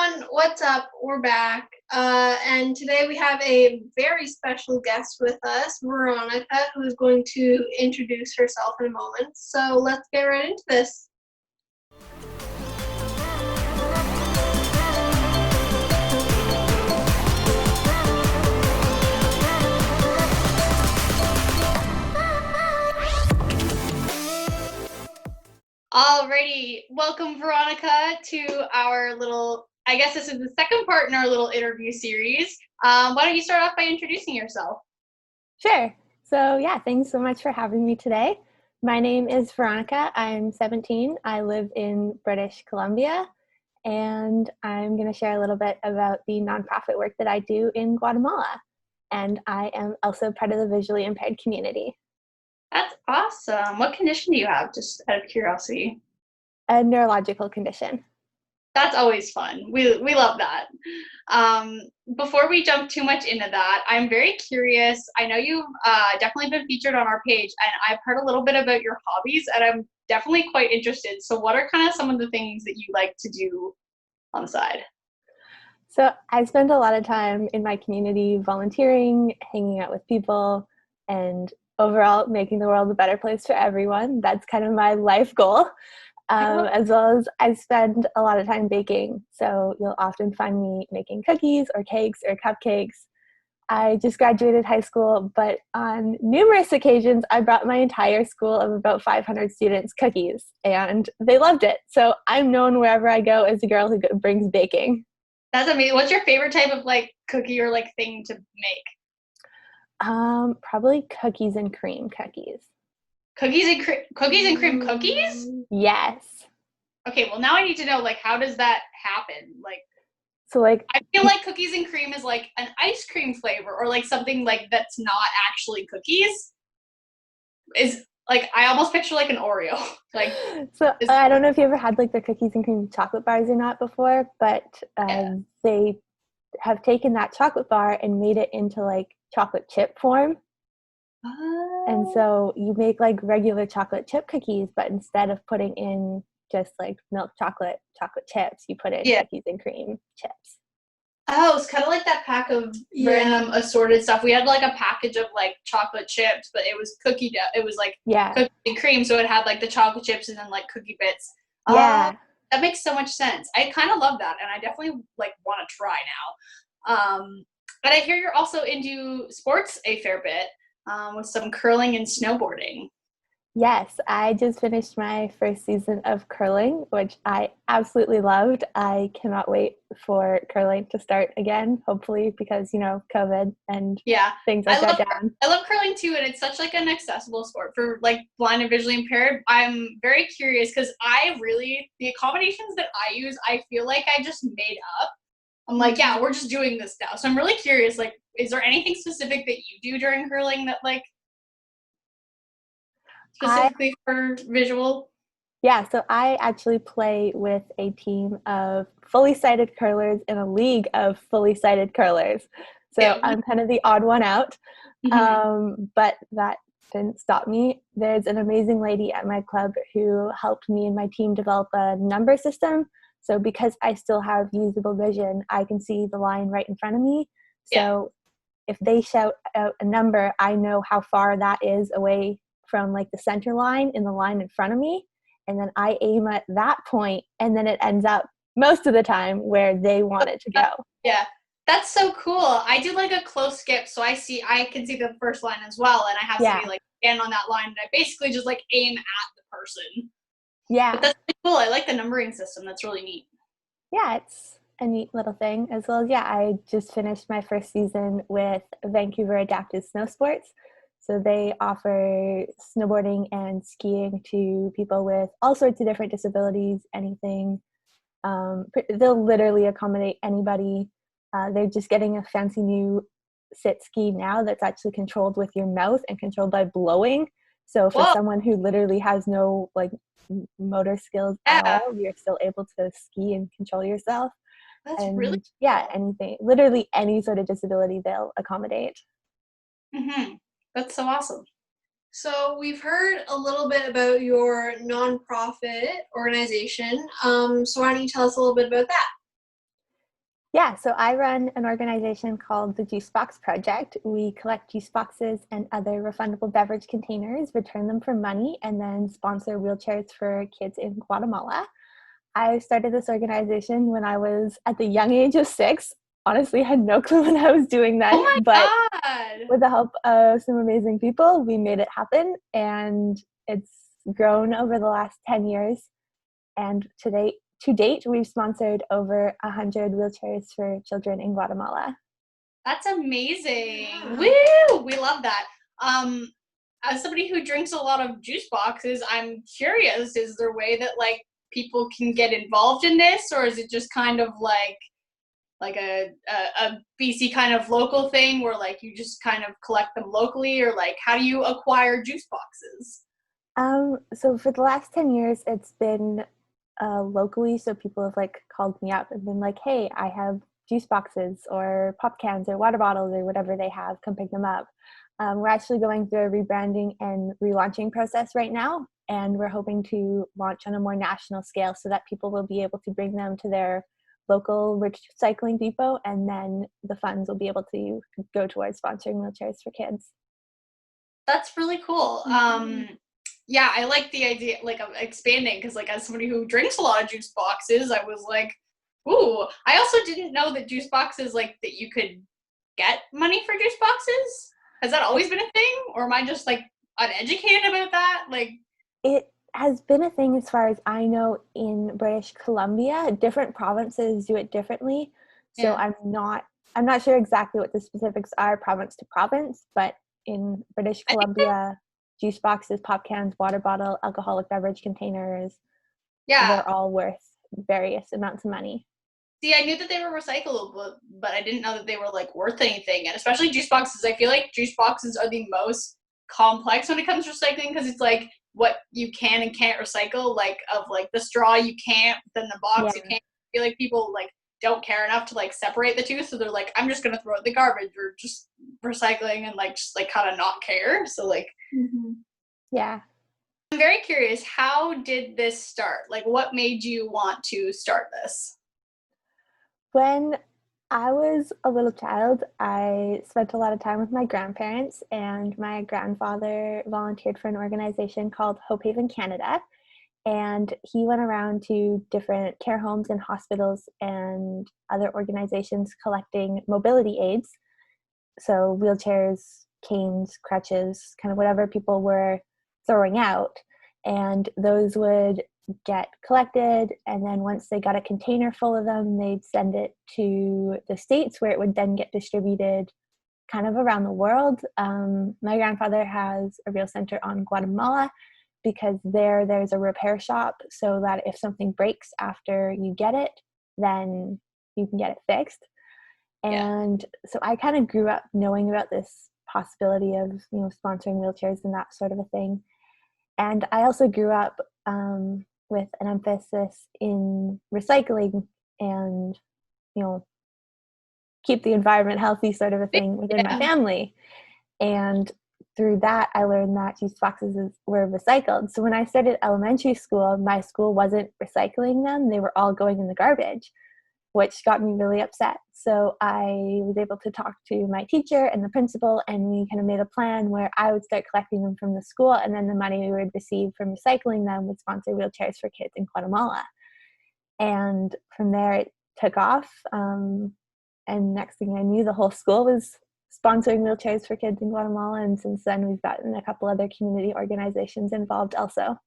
everyone, what's up? We're back. And today we have a very special guest with us, Veronika, who's going to introduce herself in a moment. So let's get right into this. Alrighty, welcome Veronika to our little, I guess this is the second part in our little interview series. Why don't you start off by introducing yourself? Sure. So thanks so much for having me today. My name is Veronika. I'm 17. I live in British Columbia, and I'm going to share a little bit about the nonprofit work that I do in Guatemala. And I am also part of the visually impaired community. That's awesome. What condition do you have, just out of curiosity? A neurological condition. That's always fun. We love that. Before we jump too much into that, I'm very curious. I know you've definitely been featured on our page, and I've heard a little bit about your hobbies, and I'm definitely quite interested. So what are kind of some of the things that you like to do on the side? So I spend a lot of time in my community volunteering, hanging out with people, and overall making the world a better place for everyone. That's kind of my life goal. As well as I spend a lot of time baking. So you'll often find me making cookies or cakes or cupcakes. I just graduated high school, but on numerous occasions, I brought my entire school of about 500 students cookies, and they loved it. So I'm known wherever I go as a girl who brings baking. That's amazing. What's your favorite type of cookie or thing to make? Probably cookies and cream cookies. Cookies and cream cookies? Yes. Okay, well now I need to know how does that happen? I feel like cookies and cream is an ice cream flavor or something that's not actually cookies. Is I almost picture an Oreo. I don't know if you ever had the cookies and cream chocolate bars or not before, but they have taken that chocolate bar and made it into chocolate chip form. And so you make regular chocolate chip cookies, but instead of putting in just milk chocolate chips, you put in cookies and cream chips. Oh, it's kind of like that pack of random assorted stuff. We had a package of chocolate chips, but it was cookie dough. It was cookie and cream, so it had the chocolate chips and then cookie bits. Yeah. That makes so much sense. I kind of love that, and I definitely want to try now. But I hear you're also into sports a fair bit. With some curling and snowboarding. Yes, I just finished my first season of curling, which I absolutely loved. I cannot wait for curling to start again, hopefully, because, COVID and things are shut down. I love curling too, and it's such an accessible sport for blind and visually impaired. I'm very curious because the accommodations that I use, I feel like I just made up. I'm we're just doing this now. So I'm really curious, is there anything specific that you do during curling that specifically for visual? Yeah, so I actually play with a team of fully sighted curlers in a league of fully sighted curlers. So I'm kind of the odd one out. But that didn't stop me. There's an amazing lady at my club who helped me and my team develop a number system. So because I still have usable vision, I can see the line right in front of me. So if they shout out a number, I know how far that is away from the center line in the line in front of me. And then I aim at that point, and then it ends up most of the time where they want it to go. Yeah. That's so cool. I do a close skip, so I can see the first line as well, and I have somebody stand on that line, and I basically just aim at the person. Yeah. But that's really cool. I like the numbering system. That's really neat. Yeah, it's a neat little thing. As well as, I just finished my first season with Vancouver Adaptive Snow Sports. So they offer snowboarding and skiing to people with all sorts of different disabilities, anything. They'll literally accommodate anybody. They're just getting a fancy new sit ski now that's actually controlled with your mouth and controlled by blowing. So for someone who literally has no motor skills at all, you're still able to ski and control yourself. That's really cool. Anything, literally any sort of disability they'll accommodate. That's so awesome. So we've heard a little bit about your nonprofit organization. So why don't you tell us a little bit about that? Yeah, so I run an organization called the Juice Box Project. We collect juice boxes and other refundable beverage containers, return them for money, and then sponsor wheelchairs for kids in Guatemala. I started this organization when I was at the young age of 6. Honestly, had no clue what I was doing Oh then, my but God. with the help of some amazing people, we made it happen, and it's grown over the last 10 years. And to date, we've sponsored over 100 wheelchairs for children in Guatemala. That's amazing. Yeah. Woo! We love that. Um, as somebody who drinks a lot of juice boxes, I'm curious, is there a way that like people can get involved in this, or is it just kind of like a BC kind of local thing where like you just kind of collect them locally, or like how do you acquire juice boxes? So for the last 10 years, it's been locally. So people have like called me up and been like, hey, I have juice boxes or pop cans or water bottles or whatever they have, come pick them up. We're actually going through a rebranding and relaunching process right now. And we're hoping to launch on a more national scale so that people will be able to bring them to their local recycling depot. And then the funds will be able to go towards sponsoring wheelchairs for kids. That's really cool. Mhm. Yeah, I like the idea like of expanding because like as somebody who drinks a lot of juice boxes, I was like, ooh. I also didn't know that juice boxes like that you could get money for juice boxes. Has that always been a thing, or am I just like uneducated about that? Like, It has been a thing as far as I know in British Columbia. Different provinces do it differently. So yeah, I'm not sure exactly what the specifics are province to province, but in British I think that Columbia, juice boxes, pop cans, water bottle, alcoholic beverage containers, yeah. they're all worth various amounts of money. See, I knew that they were recyclable, but I didn't know that they were like worth anything. And especially juice boxes, I feel like juice boxes are the most complex when it comes to recycling because it's like what you can and can't recycle, like of like the straw you can't, then the box you Yeah. can't. I feel like people like don't care enough to like separate the two, so they're like, I'm just gonna throw it in the garbage or just recycling and like just like kind of not care. So like, Mhm. Yeah. I'm very curious, how did this start? Like, what made you want to start this? When I was a little child, I spent a lot of time with my grandparents, and my grandfather volunteered for an organization called Hope Haven Canada. And he went around to different care homes and hospitals and other organizations collecting mobility aids. So, wheelchairs, canes, crutches, kind of whatever people were throwing out. And those would get collected, and then once they got a container full of them, they'd send it to the States where it would then get distributed kind of around the world. My grandfather has a real center on Guatemala because there's a repair shop so that if something breaks after you get it, then you can get it fixed. Yeah. And so I kind of grew up knowing about this possibility of, sponsoring wheelchairs and that sort of a thing. And I also grew up with an emphasis in recycling and, you know, keep the environment healthy sort of a thing within my Yeah. family. And through that, I learned that juice boxes were recycled. So when I started elementary school, my school wasn't recycling them. They were all going in the garbage, which got me really upset. So I was able to talk to my teacher and the principal, and we kind of made a plan where I would start collecting them from the school, and then the money we would receive from recycling them would sponsor wheelchairs for kids in Guatemala. And from there, it took off. And next thing I knew, the whole school was sponsoring wheelchairs for kids in Guatemala. And since then, we've gotten a couple other community organizations involved also.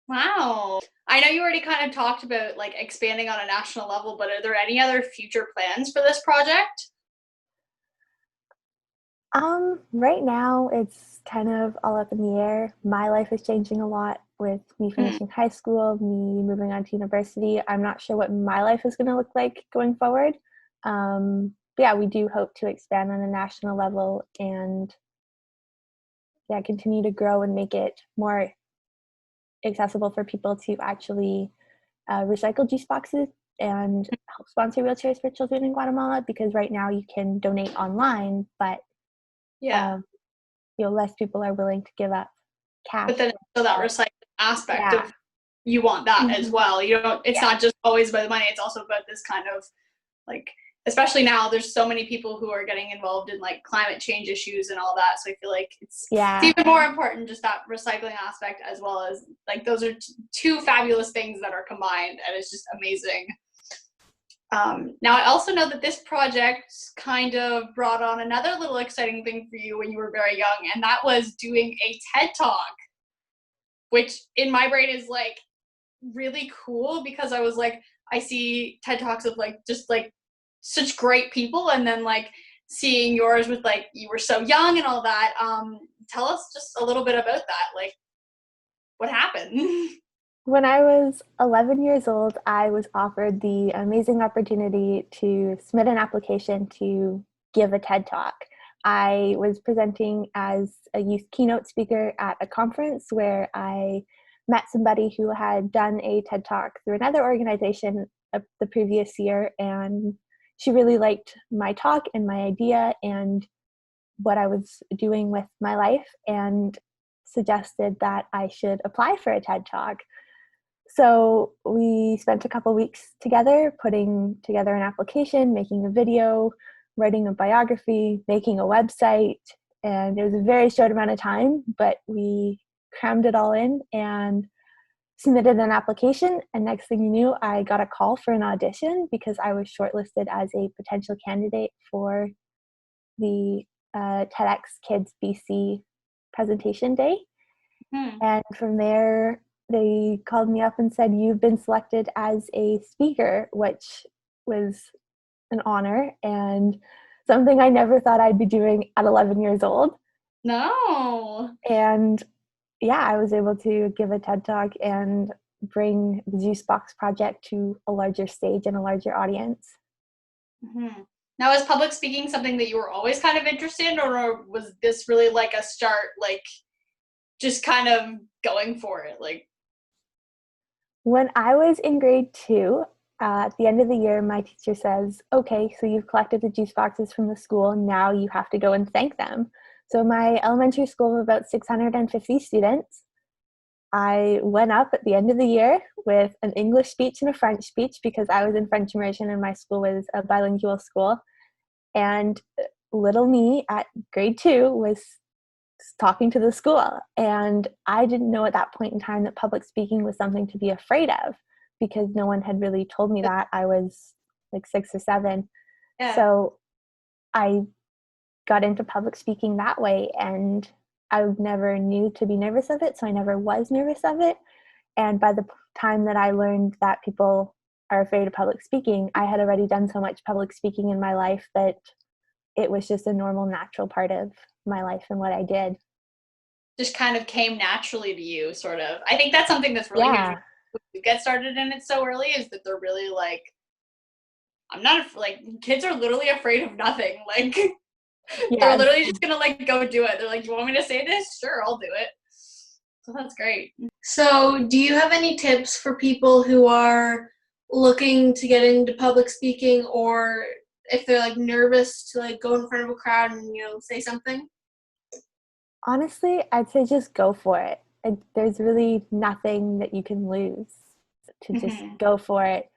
Wow. I know you already kind of talked about like expanding on a national level, but are there any other future plans for this project? Right now it's kind of all up in the air. My life is changing a lot with me Mm, finishing high school, me moving on to university. I'm not sure what my life is going to look like going forward. But yeah, we do hope to expand on a national level and yeah, continue to grow and make it more accessible for people to actually recycle juice boxes and help sponsor wheelchairs for children in Guatemala because right now you can donate online, but yeah. um, less people are willing to give up But cash. then so that recycling aspect Yeah. of you want that as Mhm. well. You don't it's Yeah. not just always about the money, it's also about this kind of Like, especially now, there's so many people who are getting involved in like climate change issues and all that. So I feel like it's even more important, just that recycling aspect, as well as like those are two fabulous things that are combined, and it's just amazing. Now, I also know that this project kind of brought on another little exciting thing for you when you were very young, and that was doing a TED Talk, which in my brain is like really cool, because I was like, I see TED Talks of like just like such great people, and then like seeing yours with like you were so young and all that. Tell us just a little bit about that, like what happened. When I was 11 years old, I was offered the amazing opportunity to submit an application to give a TED Talk. I was presenting as a youth keynote speaker at a conference where I met somebody who had done a TED Talk through another organization the previous year, and she really liked my talk and my idea and what I was doing with my life, and suggested that I should apply for a TED Talk. So we spent a couple weeks together putting together an application, making a video, writing a biography, making a website, and it was a very short amount of time, but we crammed it all in and submitted an application. And next thing you knew, I got a call for an audition because I was shortlisted as a potential candidate for the TEDx Kids BC presentation day. And from there, they called me up and said, "You've been selected as a speaker," which was an honor and something I never thought I'd be doing at 11 years old. No. And yeah, I was able to give a TED Talk and bring the Juicebox project to a larger stage and a larger audience. Now, is public speaking something that you were always kind of interested in, or was this really like a start, like just kind of going for it? Like, when I was in grade 2, at the end of the year, my teacher says, "Okay, so you've collected the juice boxes from the school. Now you have to go and thank them." So my elementary school of about 650 students, I went up at the end of the year with an English speech and a French speech because I was in French immersion and my school was a bilingual school. And little me at grade 2 was talking to the school. And I didn't know at that point in time that public speaking was something to be afraid of because no one had really told me that. I was like 6 or 7. yeah. So I got into public speaking that way, and I never knew to be nervous of it, so I never was nervous of it. And by the time that I learned that people are afraid of public speaking, I had already done so much public speaking in my life that it was just a normal, natural part of my life and what I did. Just kind of came naturally to you, sort of. I think that's something that's really Yeah. good when you get started in it so early, is that they're really like, I'm not, like, kids are literally afraid of nothing. Like, they're literally just gonna like go do it. They're like, "Do you want me to say this? Sure, I'll do it." So that's great. So, do you have any tips for people who are looking to get into public speaking, or if they're like nervous to like go in front of a crowd and say something? Honestly, I'd say just go for it. There's really nothing that you can lose to just go for it.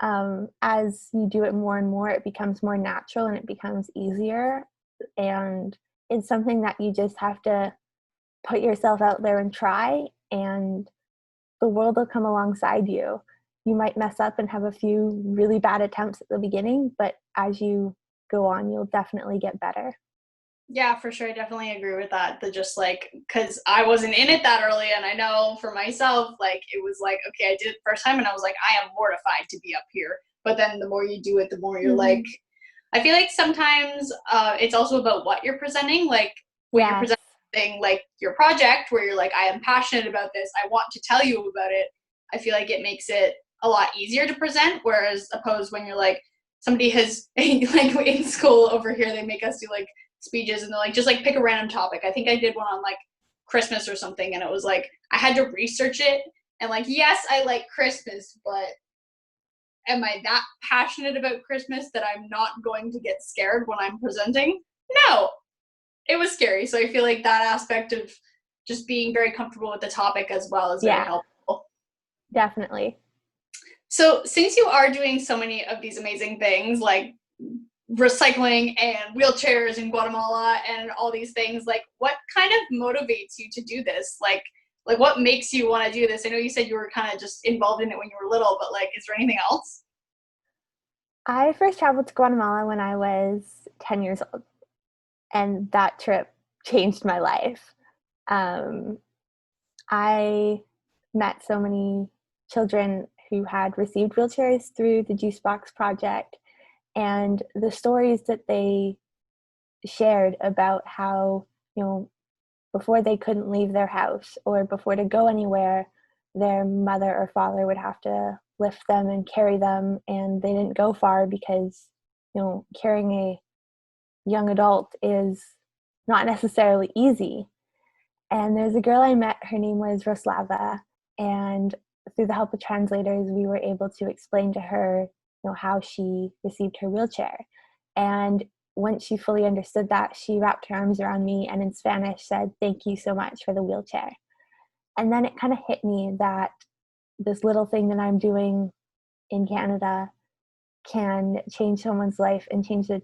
As you do it more and more, it becomes more natural and it becomes easier. And it's something that you just have to put yourself out there and try, and the world will come alongside you. You might mess up and have a few really bad attempts at the beginning, but as you go on, you'll definitely get better. Yeah, for sure. I definitely agree with that. That just like, because I wasn't in it that early, and I know for myself, like it was like, okay, I did it the first time, and I was like, I am mortified to be up here. But then the more you do it, the more you're like, I feel like sometimes it's also about what you're presenting. Like when you're presenting like your project, where you're like, I am passionate about this, I want to tell you about it. I feel like it makes it a lot easier to present. Whereas opposed when you're like, somebody has like in school over here, they make us do like speeches, and they're like, just like pick a random topic. I think I did one on like Christmas or something, and it was like I had to research it, and like, yes, I like Christmas, but am I that passionate about Christmas that I'm not going to get scared when I'm presenting? No, it was scary. So I feel like that aspect of just being very comfortable with the topic as well is very helpful. Definitely. So since you are doing so many of these amazing things, like recycling and wheelchairs in Guatemala and all these things, like what kind of motivates you to do this? Like what makes you want to do this? I know you said you were kind of just involved in it when you were little, but like, is there anything else? I first traveled to Guatemala when I was 10 years old, and that trip changed my life. Um, I met so many children who had received wheelchairs through the Juice Box Project, and the stories that they shared about how, before they couldn't leave their house or before to go anywhere, their mother or father would have to lift them and carry them, and they didn't go far because, carrying a young adult is not necessarily easy. And there's a girl I met, her name was Roslava, and through the help of translators, we were able to explain to her, how she received her wheelchair. And once she fully understood that, she wrapped her arms around me and in Spanish said, "Thank you so much for the wheelchair." And then it kind of hit me that this little thing that I'm doing in Canada can change someone's life and change the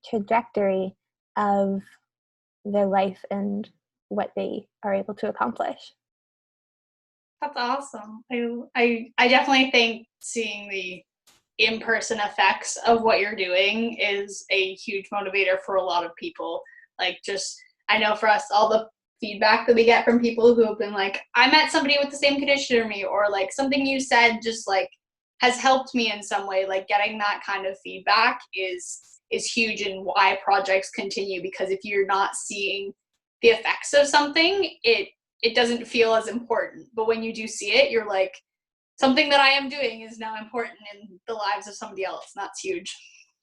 trajectory of their life and what they are able to accomplish. That's awesome. I definitely think seeing the in-person effects of what you're doing is a huge motivator for a lot of people. Like, just, I know for us, all the feedback that we get from people who have been like, I met somebody with the same condition as me, or like something you said just like has helped me in some way. Like, getting that kind of feedback is huge, and why projects continue, because if you're not seeing the effects of something, it doesn't feel as important. But when you do see it, you're like, something that I am doing is now important in the lives of somebody else. And that's huge.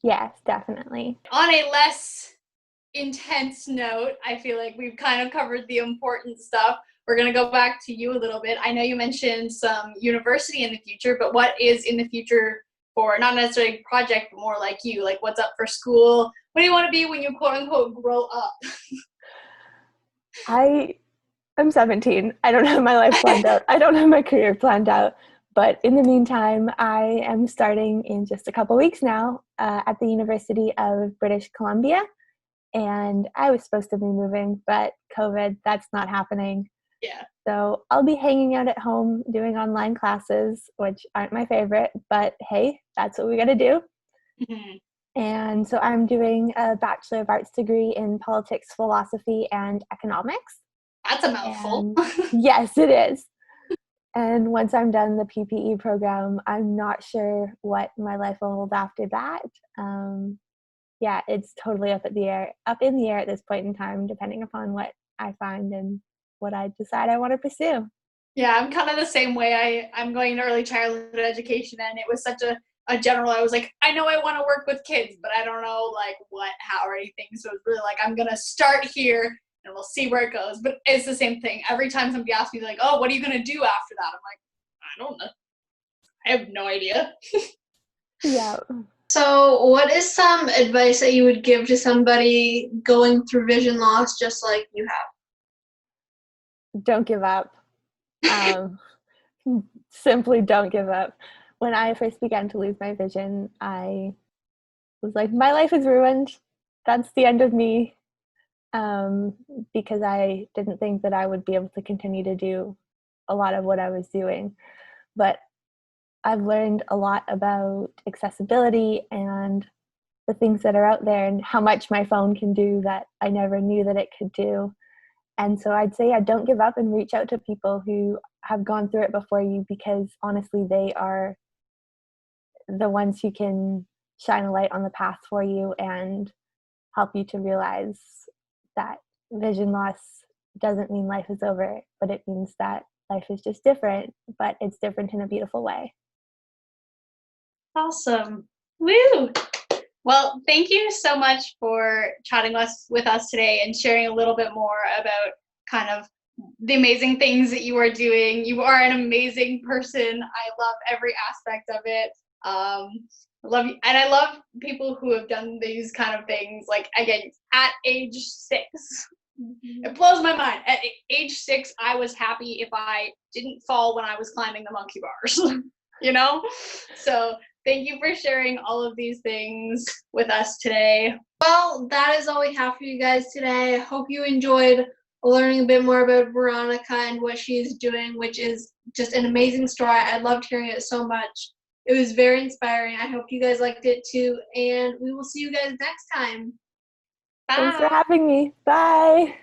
Yes, definitely. On a less intense note, I feel like we've kind of covered the important stuff. We're going to go back to you a little bit. I know you mentioned some university in the future, but what is in the future for, not necessarily a project, but more like you? Like, what's up for school? What do you want to be when you quote unquote grow up? I'm 17. I don't have my life planned out. I don't have my career planned out. But in the meantime, I am starting in just a couple weeks now at the University of British Columbia. And I was supposed to be moving, but COVID, that's not happening. Yeah. So I'll be hanging out at home doing online classes, which aren't my favorite, but hey, that's what we got to do. Mm-hmm. And so I'm doing a Bachelor of Arts degree in politics, philosophy, and economics. That's a mouthful. Yes, it is. And once I'm done the PPE program, I'm not sure what my life will hold after that. Yeah, it's totally up in the air at this point in time, depending upon what I find and what I decide I want to pursue. Yeah, I'm kind of the same way. I'm going to early childhood education, and it was such a general, I was like, I know I want to work with kids, but I don't know like what, how, or anything. So it's really like, I'm going to start here and we'll see where it goes. But it's the same thing. Every time somebody asks me like, oh, what are you going to do after that? I'm like, I don't know. I have no idea. Yeah. So what is some advice that you would give to somebody going through vision loss just like you have? Don't give up. Simply don't give up. When I first began to lose my vision, I was like, my life is ruined. That's the end of me. Because I didn't think that I would be able to continue to do a lot of what I was doing. But I've learned a lot about accessibility and the things that are out there and how much my phone can do that I never knew that it could do. And so I'd say, don't give up and reach out to people who have gone through it before you, because honestly, they are the ones who can shine a light on the path for you and help you to realize that vision loss doesn't mean life is over, but it means that life is just different, but it's different in a beautiful way. Awesome. Woo! Well, thank you so much for chatting with us today and sharing a little bit more about kind of the amazing things that you are doing. You are an amazing person. I love every aspect of it. I love you, and I love people who have done these kind of things. Like, again, at age 6, it blows my mind. At age 6, I was happy if I didn't fall when I was climbing the monkey bars. you know? So thank you for sharing all of these things with us today. Well, that is all we have for you guys today. I hope you enjoyed learning a bit more about Veronika and what she's doing, which is just an amazing story. I loved hearing it so much. It was very inspiring. I hope you guys liked it too, and we will see you guys next time. Bye. Thanks for having me. Bye.